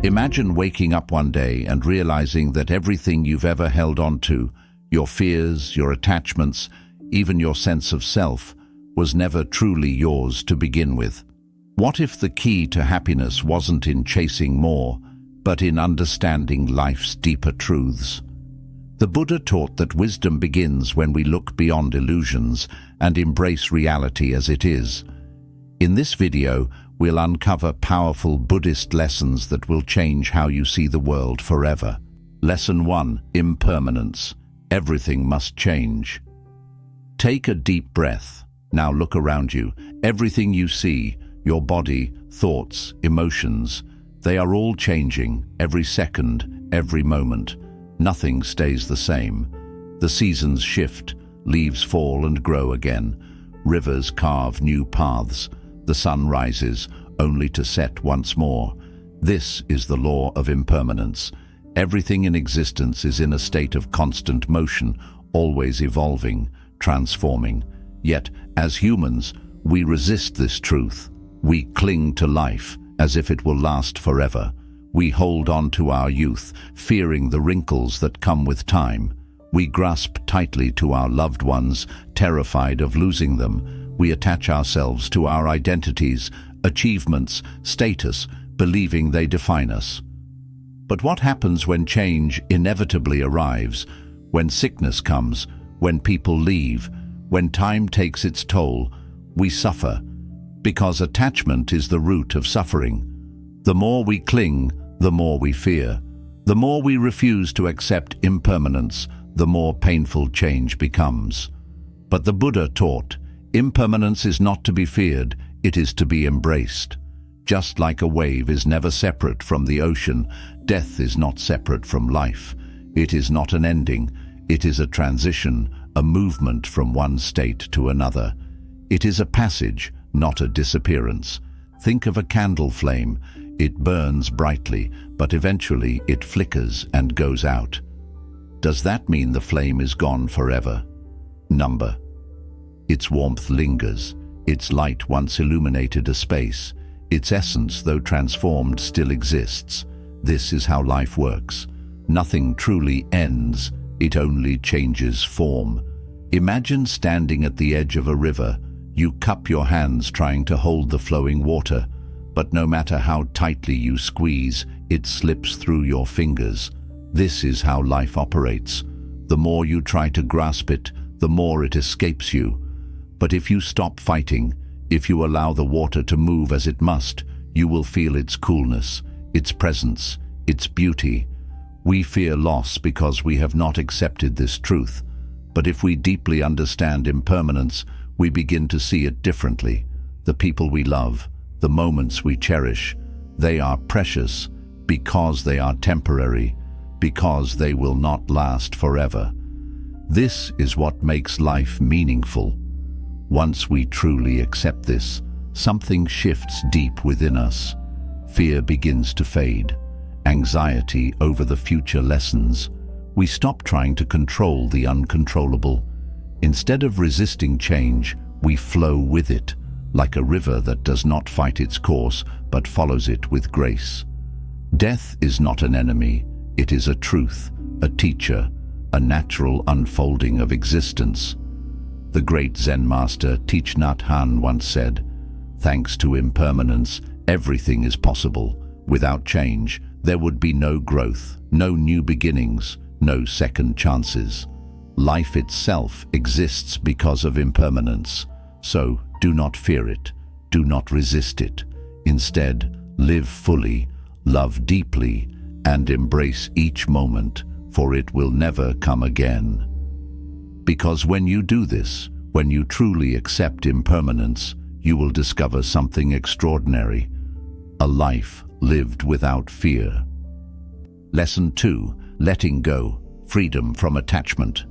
Imagine waking up one day and realizing that everything you've ever held on to, your fears, your attachments, even your sense of self, was never truly yours to begin with. What if the key to happiness wasn't in chasing more, but in understanding life's deeper truths? The Buddha taught that wisdom begins when we look beyond illusions and embrace reality as it is. In this video, we'll uncover powerful Buddhist lessons that will change how you see the world forever. Lesson 1. Impermanence. Everything must change. Take a deep breath. Now look around you. Everything you see, your body, thoughts, emotions, they are all changing, every second, every moment. Nothing stays the same. The seasons shift, leaves fall and grow again. Rivers carve new paths. The sun rises, only to set once more. This is the law of impermanence. Everything in existence is in a state of constant motion, always evolving, transforming. Yet, as humans, we resist this truth. We cling to life as if it will last forever. We hold on to our youth, fearing the wrinkles that come with time. We grasp tightly to our loved ones, terrified of losing them. We attach ourselves to our identities, achievements, status, believing they define us. But what happens when change inevitably arrives, when sickness comes, when people leave, when time takes its toll? We suffer, because attachment is the root of suffering. The more we cling, the more we fear. The more we refuse to accept impermanence, the more painful change becomes. But the Buddha taught, impermanence is not to be feared, it is to be embraced. Just like a wave is never separate from the ocean, death is not separate from life. It is not an ending, it is a transition, a movement from one state to another. It is a passage, not a disappearance. Think of a candle flame. It burns brightly, but eventually it flickers and goes out. Does that mean the flame is gone forever? Number. Its warmth lingers. Its light once illuminated a space. Its essence, though transformed, still exists. This is how life works. Nothing truly ends, it only changes form. Imagine standing at the edge of a river. You cup your hands trying to hold the flowing water, but no matter how tightly you squeeze, it slips through your fingers. This is how life operates. The more you try to grasp it, the more it escapes you. But if you stop fighting, if you allow the water to move as it must, you will feel its coolness, its presence, its beauty. We fear loss because we have not accepted this truth. But if we deeply understand impermanence, we begin to see it differently. The people we love, the moments we cherish, they are precious because they are temporary, because they will not last forever. This is what makes life meaningful. Once we truly accept this, something shifts deep within us. Fear begins to fade. Anxiety over the future lessens. We stop trying to control the uncontrollable. Instead of resisting change, we flow with it, like a river that does not fight its course, but follows it with grace. Death is not an enemy. It is a truth, a teacher, a natural unfolding of existence. The great Zen master Thich Nhat Hanh once said, "Thanks to impermanence, everything is possible. Without change, there would be no growth, no new beginnings, no second chances. Life itself exists because of impermanence. So do not fear it, do not resist it. Instead, live fully, love deeply, and embrace each moment, for it will never come again." Because when you do this, when you truly accept impermanence, you will discover something extraordinary, a life lived without fear. Lesson 2. Letting go, freedom from attachment.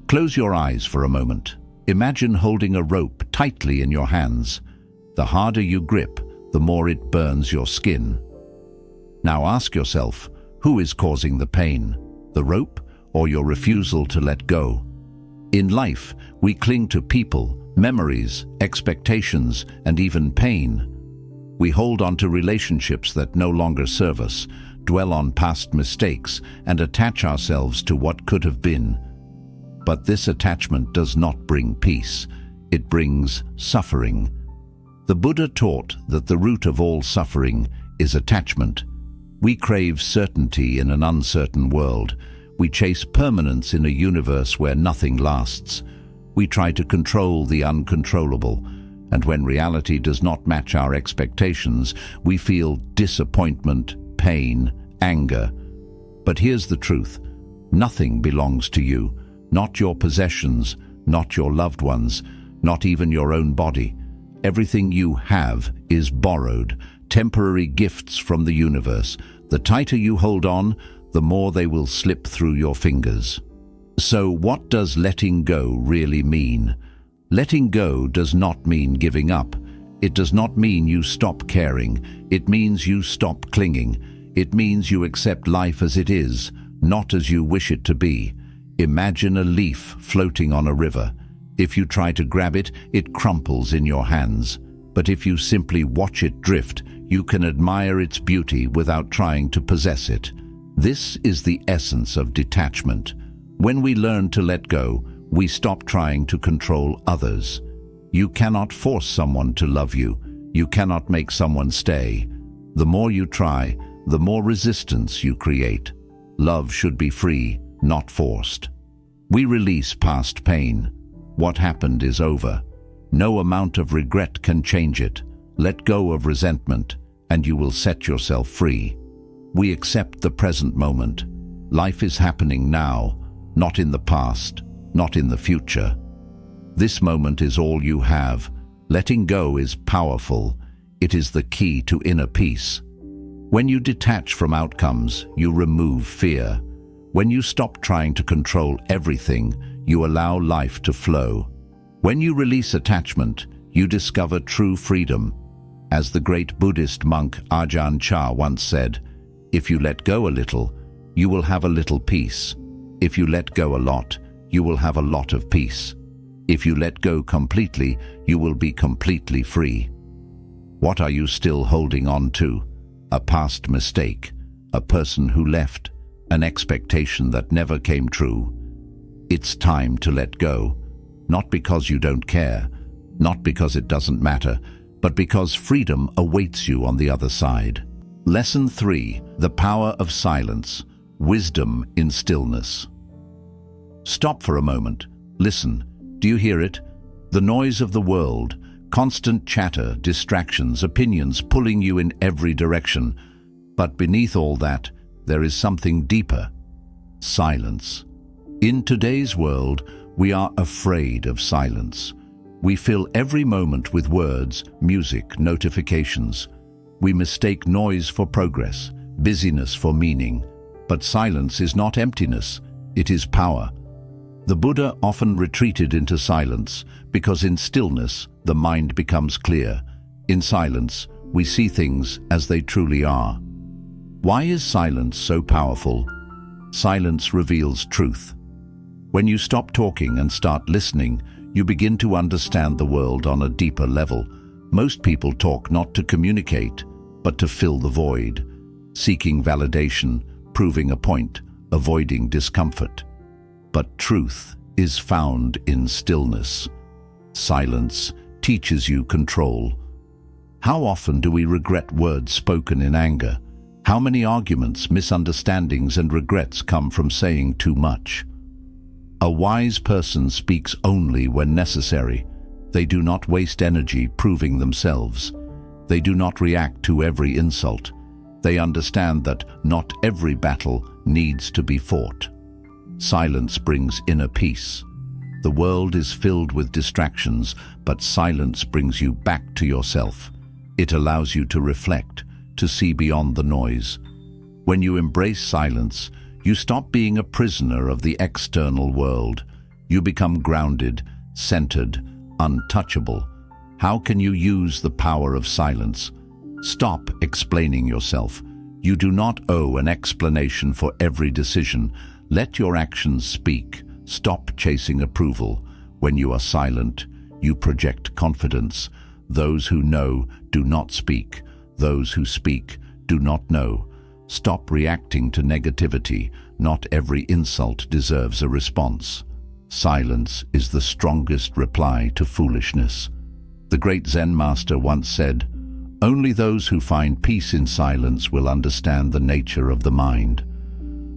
Close your eyes for a moment. Imagine holding a rope tightly in your hands. The harder you grip, the more it burns your skin. Now ask yourself, who is causing the pain? The rope or your refusal to let go? In life, we cling to people, memories, expectations, and even pain. We hold on to relationships that no longer serve us, dwell on past mistakes, and attach ourselves to what could have been. But this attachment does not bring peace. It brings suffering. The Buddha taught that the root of all suffering is attachment. We crave certainty in an uncertain world. We chase permanence in a universe where nothing lasts. We try to control the uncontrollable, and when reality does not match our expectations, we feel disappointment, pain, anger. But here's the truth. Nothing belongs to you, not your possessions, not your loved ones, not even your own body. Everything you have is borrowed, temporary gifts from the universe. The tighter you hold on, the more they will slip through your fingers. So what does letting go really mean? Letting go does not mean giving up. It does not mean you stop caring. It means you stop clinging. It means you accept life as it is, not as you wish it to be. Imagine a leaf floating on a river. If you try to grab it, it crumples in your hands. But if you simply watch it drift, you can admire its beauty without trying to possess it. This is the essence of detachment. When we learn to let go, we stop trying to control others. You cannot force someone to love you. You cannot make someone stay. The more you try, the more resistance you create. Love should be free, not forced. We release past pain. What happened is over. No amount of regret can change it. Let go of resentment, and you will set yourself free. We accept the present moment. Life is happening now, not in the past, not in the future. This moment is all you have. Letting go is powerful. It is the key to inner peace. When you detach from outcomes, you remove fear. When you stop trying to control everything, you allow life to flow. When you release attachment, you discover true freedom. As the great Buddhist monk Ajahn Chah once said, "If you let go a little, you will have a little peace. If you let go a lot, you will have a lot of peace. If you let go completely, you will be completely free." What are you still holding on to? A past mistake, a person who left, an expectation that never came true. It's time to let go, not because you don't care, not because it doesn't matter, but because freedom awaits you on the other side. Lesson 3: The power of silence, wisdom in stillness. Stop for a moment. Listen. Do you hear it? The noise of the world, constant chatter, distractions, opinions pulling you in every direction. But beneath all that, there is something deeper: silence. In today's world, we are afraid of silence. We fill every moment with words, music, notifications. We mistake noise for progress, busyness for meaning. But silence is not emptiness, it is power. The Buddha often retreated into silence because in stillness, the mind becomes clear. In silence, we see things as they truly are. Why is silence so powerful? Silence reveals truth. When you stop talking and start listening, you begin to understand the world on a deeper level. Most people talk not to communicate, but to fill the void, seeking validation, proving a point, avoiding discomfort. But truth is found in stillness. Silence teaches you control. How often do we regret words spoken in anger? How many arguments, misunderstandings, and regrets come from saying too much? A wise person speaks only when necessary. They do not waste energy proving themselves. They do not react to every insult. They understand that not every battle needs to be fought. Silence brings inner peace. The world is filled with distractions, but silence brings you back to yourself. It allows you to reflect, to see beyond the noise. When you embrace silence, you stop being a prisoner of the external world. You become grounded, centered, untouchable. How can you use the power of silence? Stop explaining yourself. You do not owe an explanation for every decision. Let your actions speak. Stop chasing approval. When you are silent, you project confidence. Those who know do not speak. Those who speak do not know. Stop reacting to negativity. Not every insult deserves a response. Silence is the strongest reply to foolishness. The great Zen master once said, "Only those who find peace in silence will understand the nature of the mind."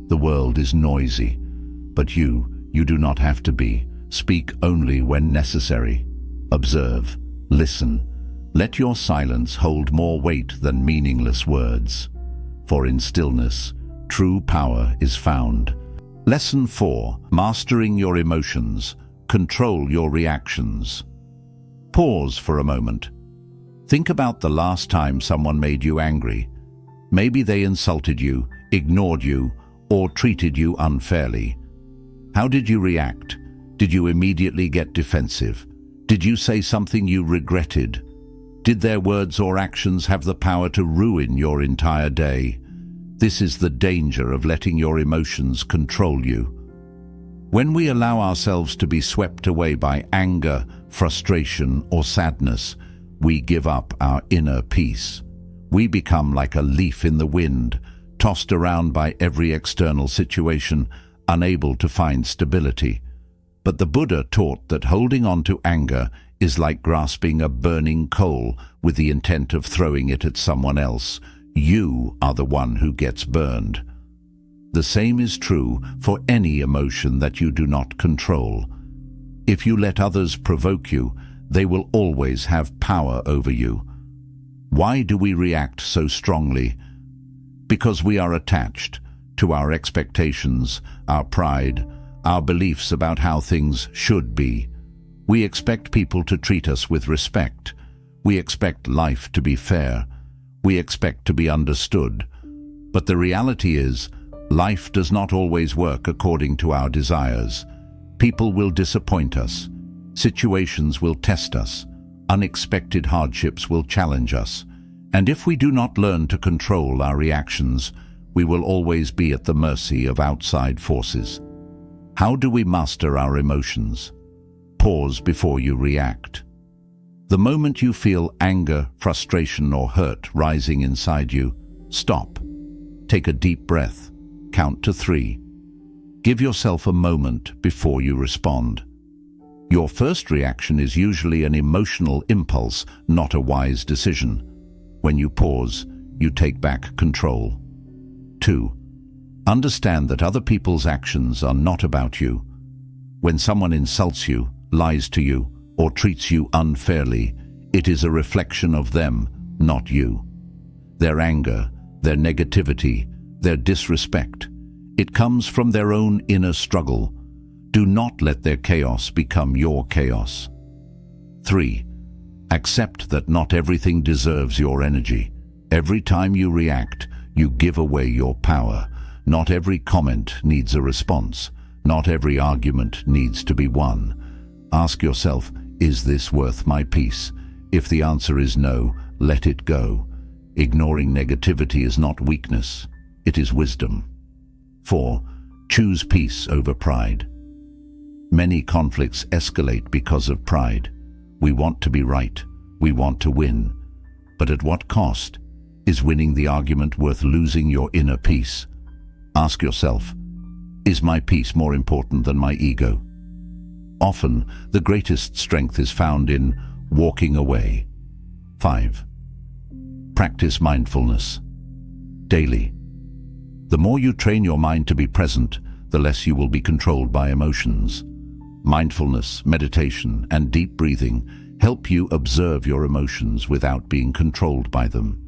The world is noisy, but you do not have to be. Speak only when necessary. Observe, listen. Let your silence hold more weight than meaningless words. For in stillness, true power is found. Lesson 4. Mastering your emotions. Control your reactions. Pause for a moment. Think about the last time someone made you angry. Maybe they insulted you, ignored you, or treated you unfairly. How did you react? Did you immediately get defensive? Did you say something you regretted? Did their words or actions have the power to ruin your entire day? This is the danger of letting your emotions control you. When we allow ourselves to be swept away by anger, frustration, or sadness, we give up our inner peace. We become like a leaf in the wind, tossed around by every external situation, unable to find stability. But the Buddha taught that holding on to anger is like grasping a burning coal with the intent of throwing it at someone else. You are the one who gets burned. The same is true for any emotion that you do not control. If you let others provoke you, they will always have power over you. Why do we react so strongly? Because we are attached to our expectations, our pride, our beliefs about how things should be. We expect people to treat us with respect. We expect life to be fair. We expect to be understood. But the reality is, life does not always work according to our desires. People will disappoint us. Situations will test us. Unexpected hardships will challenge us. And if we do not learn to control our reactions, we will always be at the mercy of outside forces. How do we master our emotions? Pause before you react. The moment you feel anger, frustration, or hurt rising inside you, stop. Take a deep breath. Count to 3. Give yourself a moment before you respond. Your first reaction is usually an emotional impulse, not a wise decision. When you pause, you take back control. 2. Understand that other people's actions are not about you. When someone insults you, lies to you, or treats you unfairly, it is a reflection of them, not you. Their anger, their negativity, their disrespect, it comes from their own inner struggle. Do not let their chaos become your chaos. 3. Accept that not everything deserves your energy. Every time you react, you give away your power. Not every comment needs a response. Not every argument needs to be won. Ask yourself, is this worth my peace? If the answer is no, let it go. Ignoring negativity is not weakness, it is wisdom. 4. Choose peace over pride. Many conflicts escalate because of pride. We want to be right. We want to win. But at what cost? Is winning the argument worth losing your inner peace? Ask yourself, is my peace more important than my ego? Often, the greatest strength is found in walking away. 5. Practice mindfulness. Daily. The more you train your mind to be present, the less you will be controlled by emotions. Mindfulness, meditation, and deep breathing help you observe your emotions without being controlled by them.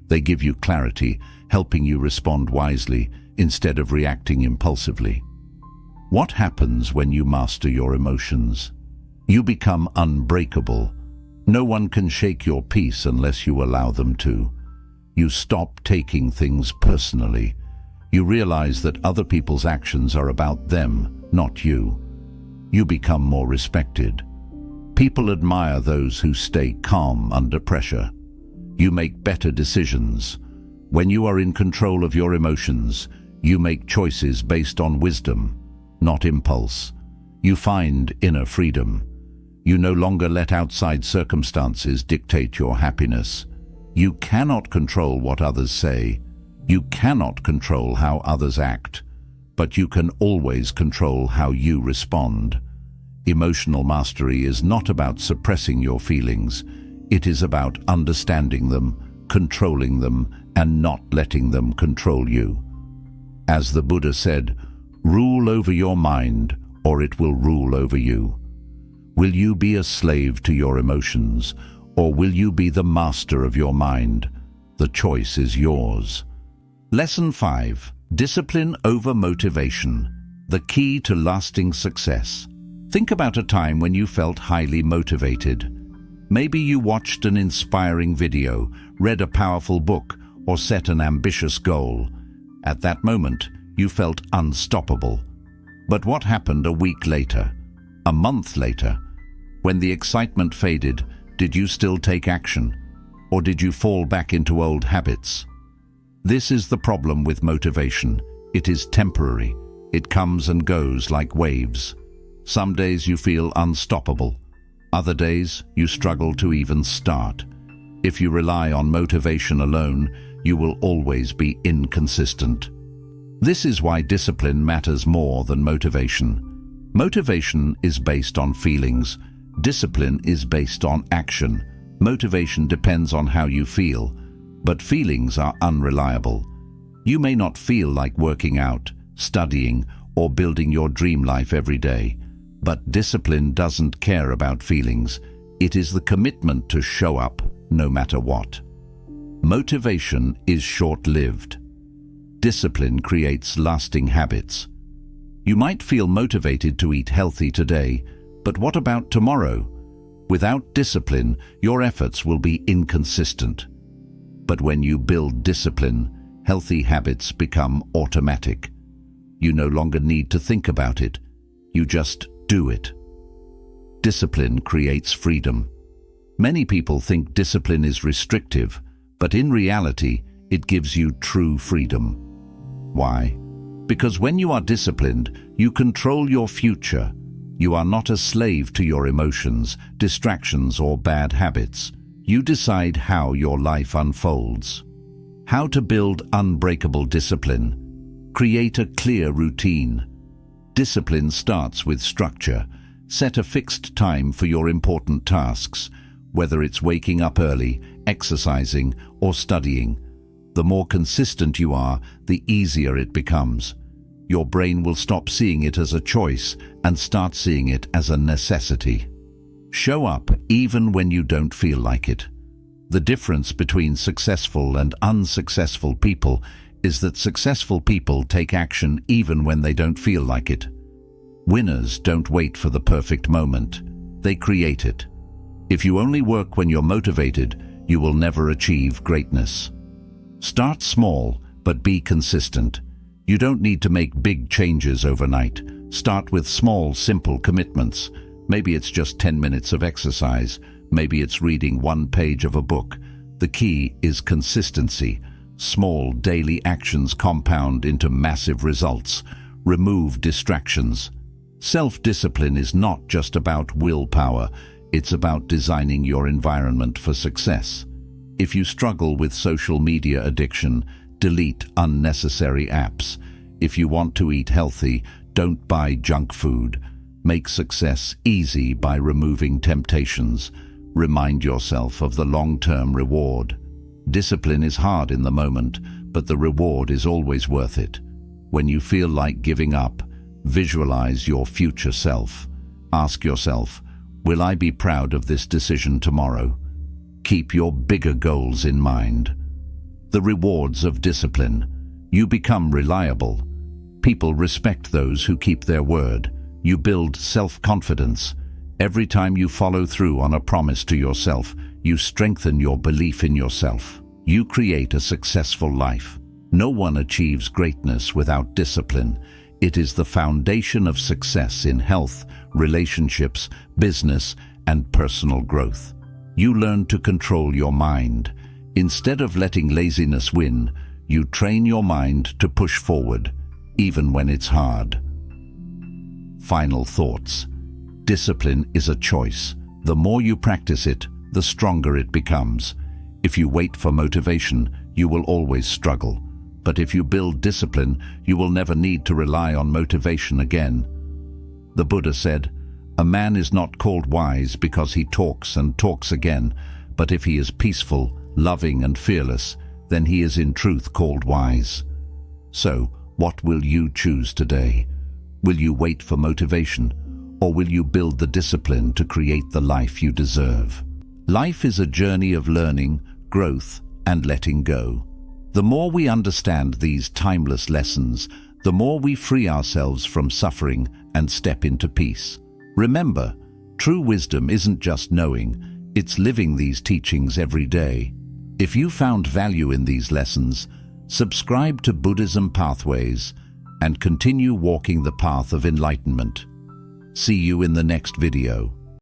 They give you clarity, helping you respond wisely instead of reacting impulsively. What happens when you master your emotions? You become unbreakable. No one can shake your peace unless you allow them to. You stop taking things personally. You realize that other people's actions are about them, not you. You become more respected. People admire those who stay calm under pressure. You make better decisions. When you are in control of your emotions, you make choices based on wisdom, not impulse. You find inner freedom. You no longer let outside circumstances dictate your happiness. You cannot control what others say. You cannot control how others act, but you can always control how you respond. Emotional mastery is not about suppressing your feelings. It is about understanding them, controlling them, and not letting them control you. As the Buddha said, rule over your mind, or it will rule over you. Will you be a slave to your emotions, or will you be the master of your mind? The choice is yours. Lesson 5. Discipline over motivation. The key to lasting success. Think about a time when you felt highly motivated. Maybe you watched an inspiring video, read a powerful book, or set an ambitious goal. At that moment, you felt unstoppable. But what happened a week later? A month later? When the excitement faded, did you still take action? Or did you fall back into old habits? This is the problem with motivation. It is temporary. It comes and goes like waves. Some days you feel unstoppable. Other days you struggle to even start. If you rely on motivation alone, you will always be inconsistent. This is why discipline matters more than motivation. Motivation is based on feelings. Discipline is based on action. Motivation depends on how you feel, but feelings are unreliable. You may not feel like working out, studying, or building your dream life every day, but discipline doesn't care about feelings. It is the commitment to show up no matter what. Motivation is short-lived. Discipline creates lasting habits. You might feel motivated to eat healthy today, but what about tomorrow? Without discipline, your efforts will be inconsistent. But when you build discipline, healthy habits become automatic. You no longer need to think about it. You just do it. Discipline creates freedom. Many people think discipline is restrictive, but in reality, it gives you true freedom. Why? Because when you are disciplined, you control your future. You are not a slave to your emotions, distractions, or bad habits. You decide how your life unfolds. How to build unbreakable discipline. Create a clear routine. Discipline starts with structure. Set a fixed time for your important tasks, whether it's waking up early, exercising, or studying. The more consistent you are, the easier it becomes. Your brain will stop seeing it as a choice and start seeing it as a necessity. Show up even when you don't feel like it. The difference between successful and unsuccessful people is that successful people take action even when they don't feel like it. Winners don't wait for the perfect moment. They create it. If you only work when you're motivated, you will never achieve greatness. Start small, but be consistent. You don't need to make big changes overnight. Start with small, simple commitments. Maybe it's just 10 minutes of exercise. Maybe it's reading one page of a book. The key is consistency. Small daily actions compound into massive results. Remove distractions. Self-discipline is not just about willpower. It's about designing your environment for success. If you struggle with social media addiction, delete unnecessary apps. If you want to eat healthy, don't buy junk food. Make success easy by removing temptations. Remind yourself of the long-term reward. Discipline is hard in the moment, but the reward is always worth it. When you feel like giving up, visualize your future self. Ask yourself, will I be proud of this decision tomorrow? Keep your bigger goals in mind. The rewards of discipline. You become reliable. People respect those who keep their word. You build self-confidence. Every time you follow through on a promise to yourself, you strengthen your belief in yourself. You create a successful life. No one achieves greatness without discipline. It is the foundation of success in health, relationships, business, and personal growth. You learn to control your mind. Instead of letting laziness win, you train your mind to push forward, even when it's hard. Final thoughts. Discipline is a choice. The more you practice it, the stronger it becomes. If you wait for motivation, you will always struggle. But if you build discipline, you will never need to rely on motivation again. The Buddha said, "A man is not called wise because he talks and talks again, but if he is peaceful, loving and fearless, then he is in truth called wise." So, what will you choose today? Will you wait for motivation, or will you build the discipline to create the life you deserve? Life is a journey of learning, growth, and letting go. The more we understand these timeless lessons, the more we free ourselves from suffering and step into peace. Remember, true wisdom isn't just knowing, it's living these teachings every day. If you found value in these lessons, subscribe to Buddhism Pathways and continue walking the path of enlightenment. See you in the next video.